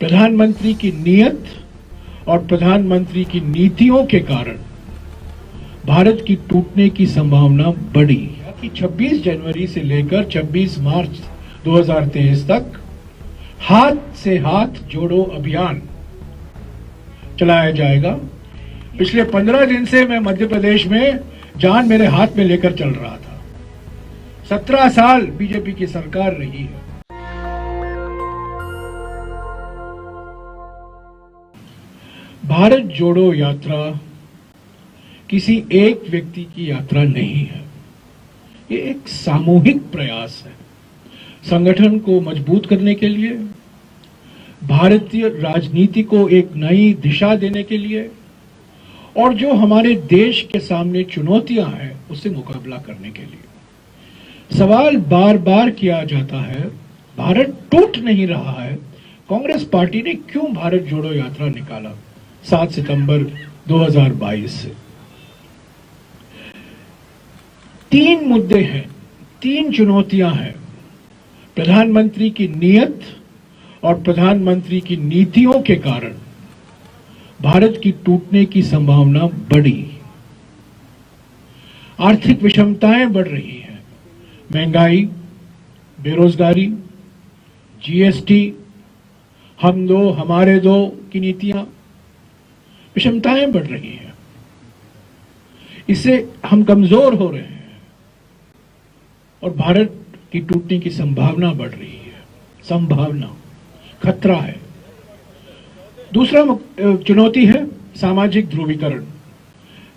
प्रधानमंत्री की नीयत और प्रधानमंत्री की नीतियों के कारण भारत की टूटने की संभावना बढ़ी कि 26 जनवरी से लेकर 26 मार्च 2023 तक हाथ से हाथ जोड़ो अभियान चलाया जाएगा। पिछले 15 दिन से मैं मध्य प्रदेश में जान मेरे हाथ में लेकर चल रहा था। 17 साल बीजेपी की सरकार रही है। भारत जोड़ो यात्रा किसी एक व्यक्ति की यात्रा नहीं है, ये एक सामूहिक प्रयास है। संगठन को मजबूत करने के लिए, भारतीय राजनीति को एक नई दिशा देने के लिए और जो हमारे देश के सामने चुनौतियां हैं उससे मुकाबला करने के लिए। सवाल बार बार किया जाता है, भारत टूट नहीं रहा है, कांग्रेस पार्टी ने क्यों भारत जोड़ो यात्रा निकाला 7 सितंबर 2022 से। 3 मुद्दे हैं, 3 चुनौतियां हैं। प्रधानमंत्री की नीयत और प्रधानमंत्री की नीतियों के कारण भारत की टूटने की संभावना बढ़ी। आर्थिक विषमताएं बढ़ रही हैं, महंगाई, बेरोजगारी, जीएसटी, हम दो हमारे दो की नीतियां, विषमताएं बढ़ रही हैं। इससे हम कमजोर हो रहे हैं और भारत की टूटने की संभावना बढ़ रही है। संभावना, खतरा है। दूसरा चुनौती है सामाजिक ध्रुवीकरण।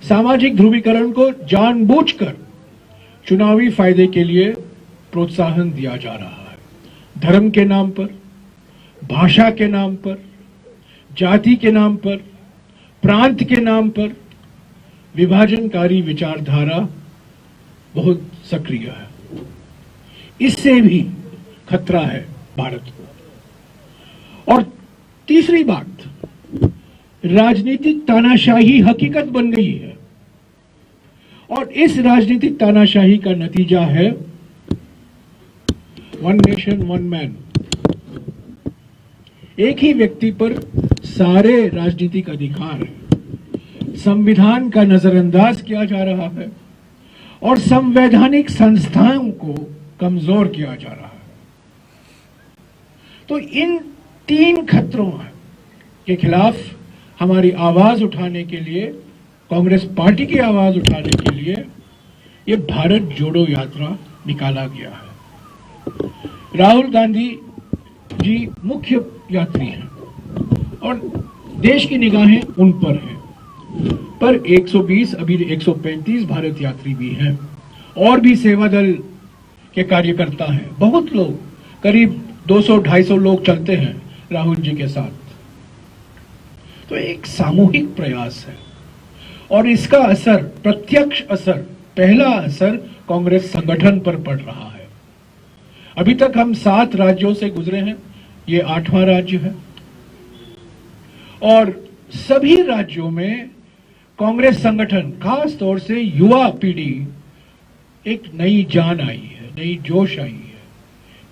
सामाजिक ध्रुवीकरण को जानबूझकर चुनावी फायदे के लिए प्रोत्साहन दिया जा रहा है। धर्म के नाम पर, भाषा के नाम पर, जाति के नाम पर, प्रांत के नाम पर विभाजनकारी विचारधारा बहुत सक्रिय है। इससे भी खतरा है भारत को। और तीसरी बात, राजनीतिक तानाशाही हकीकत बन गई है और इस राजनीतिक तानाशाही का नतीजा है वन नेशन वन मैन। एक ही व्यक्ति पर सारे राजनीतिक अधिकार हैं। संविधान का नजरअंदाज किया जा रहा है और संवैधानिक संस्थाओं को कमजोर किया जा रहा है। तो इन 3 खतरों के खिलाफ हमारी आवाज उठाने के लिए, कांग्रेस पार्टी की आवाज उठाने के लिए ये भारत जोड़ो यात्रा निकाला गया है। राहुल गांधी जी मुख्य यात्री हैं और देश की निगाहें उन पर हैं, पर 120 अभी 135 भारत यात्री भी हैं और भी सेवा दल के कार्यकर्ता हैं। बहुत लोग, करीब 200-250 लोग चलते हैं राहुल जी के साथ। तो एक सामूहिक प्रयास है और इसका असर, प्रत्यक्ष असर, पहला असर कांग्रेस संगठन पर पड़ रहा है। अभी तक हम 7 राज्यों से गुजरे हैं, ये 8वां राज्य है और सभी राज्यों में कांग्रेस संगठन, खास तौर से युवा पीढ़ी, एक नई जान आई है, नई जोश आई है।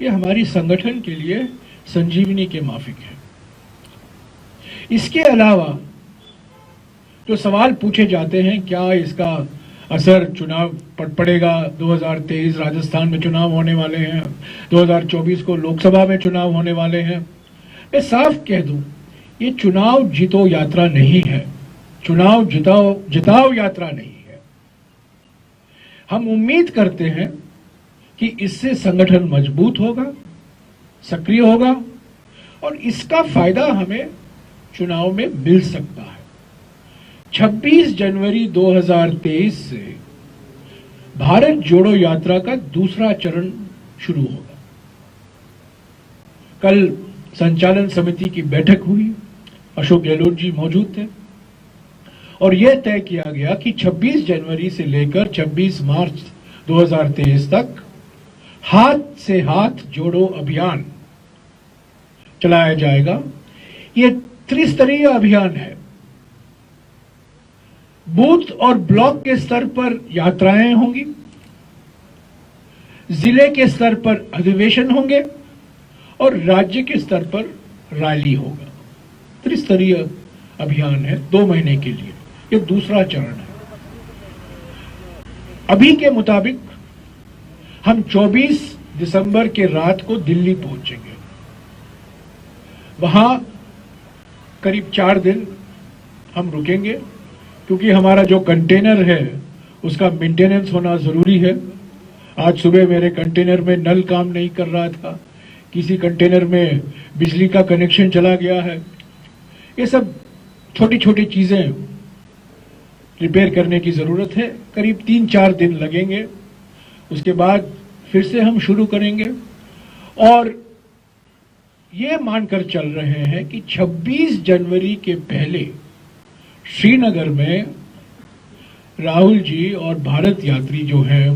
ये हमारी संगठन के लिए संजीवनी के माफिक है। इसके अलावा जो सवाल पूछे जाते हैं, क्या इसका असर चुनाव पर पड़ेगा? 2023 राजस्थान में चुनाव होने वाले हैं, 2024 को लोकसभा में चुनाव होने वाले हैं। मैं साफ कह दूं, ये चुनाव जीतो यात्रा नहीं है, चुनाव जिताओ यात्रा नहीं है। हम उम्मीद करते हैं कि इससे संगठन मजबूत होगा, सक्रिय होगा और इसका फायदा हमें चुनाव में मिल सकता है। 26 जनवरी 2023 से भारत जोड़ो यात्रा का दूसरा चरण शुरू होगा। कल संचालन समिति की बैठक हुई, अशोक गहलोत जी मौजूद थे और यह तय किया गया कि 26 जनवरी से लेकर 26 मार्च 2023 तक हाथ से हाथ जोड़ो अभियान चलाया जाएगा। ये त्रिस्तरीय अभियान है। बूथ और ब्लॉक के स्तर पर यात्राएं होंगी, जिले के स्तर पर अधिवेशन होंगे और राज्य के स्तर पर रैली होगा। त्रिस्तरीय अभियान है 2 महीने के लिए, ये दूसरा चरण है। अभी के मुताबिक हम 24 दिसंबर के रात को दिल्ली पहुंचेंगे। वहां करीब 4 दिन हम रुकेंगे, क्योंकि हमारा जो कंटेनर है उसका मेंटेनेंस होना जरूरी है। आज सुबह मेरे कंटेनर में नल काम नहीं कर रहा था, किसी कंटेनर में बिजली का कनेक्शन चला गया है। ये सब छोटी छोटी चीजें रिपेयर करने की जरूरत है। करीब 3-4 दिन लगेंगे, उसके बाद फिर से हम शुरू करेंगे। और ये मानकर चल रहे हैं कि 26 जनवरी के पहले श्रीनगर में राहुल जी और भारत यात्री जो हैं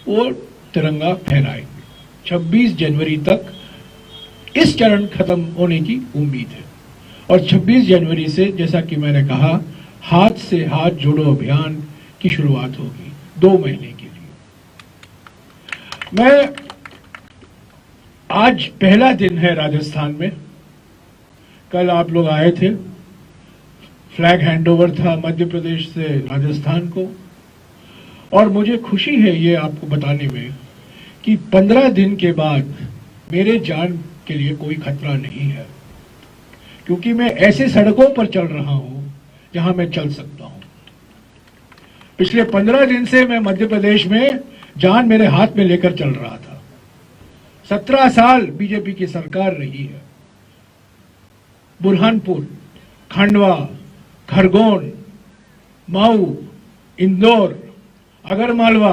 वो तिरंगा फहराएंगे। 26 जनवरी तक इस चरण खत्म होने की उम्मीद है। और 26 जनवरी से, जैसा कि मैंने कहा, हाथ से हाथ जोड़ो अभियान की शुरुआत होगी 2 महीने के लिए। मैं आज पहला दिन है राजस्थान में। कल आप लोग आए थे, फ्लैग हैंडओवर था मध्य प्रदेश से राजस्थान को। और मुझे खुशी है ये आपको बताने में कि 15 दिन के बाद मेरे जान के लिए कोई खतरा नहीं है, क्योंकि मैं ऐसे सड़कों पर चल रहा हूं जहां मैं चल सकता हूं। पिछले 15 दिन से मैं मध्य प्रदेश में जान मेरे हाथ में लेकर चल रहा था। 17 साल बीजेपी की सरकार रही है। बुरहानपुर, खंडवा, खरगोन, मऊ, इंदौर, आगरमालवा,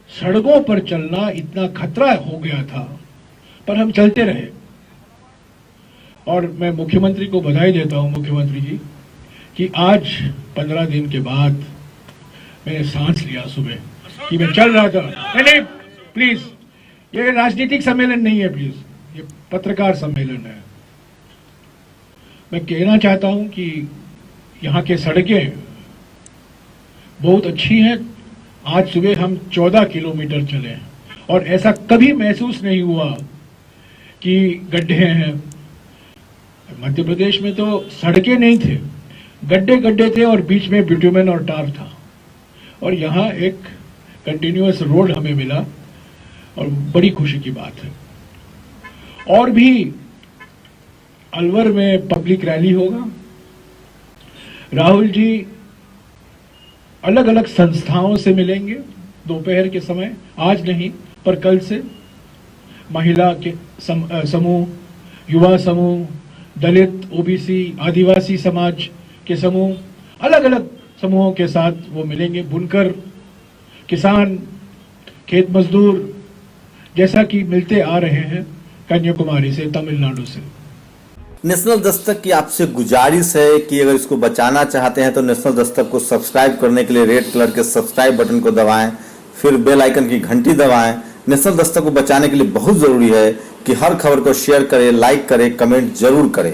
सड़कों पर चलना इतना खतरा हो गया था, पर हम चलते रहे। और मैं मुख्यमंत्री को बधाई देता हूं, मुख्यमंत्री जी, कि आज 15 दिन के बाद मैंने सांस लिया सुबह कि मैं चल रहा था। नहीं, प्लीज, ये राजनीतिक सम्मेलन नहीं है, प्लीज, ये पत्रकार सम्मेलन है। मैं कहना चाहता हूं कि यहाँ के सड़कें बहुत अच्छी हैं। आज सुबह हम 14 किलोमीटर चले और ऐसा कभी महसूस नहीं हुआ कि गड्ढे हैं। मध्य प्रदेश में तो सड़कें नहीं थे, गड्ढे गड्ढे थे और बीच में बिटुमेन और टार था। और यहाँ एक कंटिन्यूअस रोड हमें मिला और बड़ी खुशी की बात है। और भी अलवर में पब्लिक रैली होगा। राहुल जी अलग अलग संस्थाओं से मिलेंगे दोपहर के समय, आज नहीं पर कल से। महिला के समूह, युवा समूह, दलित, ओबीसी, आदिवासी समाज के समूह, अलग अलग समूहों के साथ वो मिलेंगे। बुनकर, किसान, खेत मजदूर, जैसा कि मिलते आ रहे हैं कन्याकुमारी से, तमिलनाडु से। नेशनल दस्तक की आपसे गुजारिश है कि अगर इसको बचाना चाहते हैं तो नेशनल दस्तक को सब्सक्राइब करने के लिए रेड कलर के सब्सक्राइब बटन को दबाएं, फिर बेल आइकन की घंटी दबाएं। नेशनल दस्तक को बचाने के लिए बहुत जरूरी है कि हर खबर को शेयर करें, लाइक करें, कमेंट जरूर करें।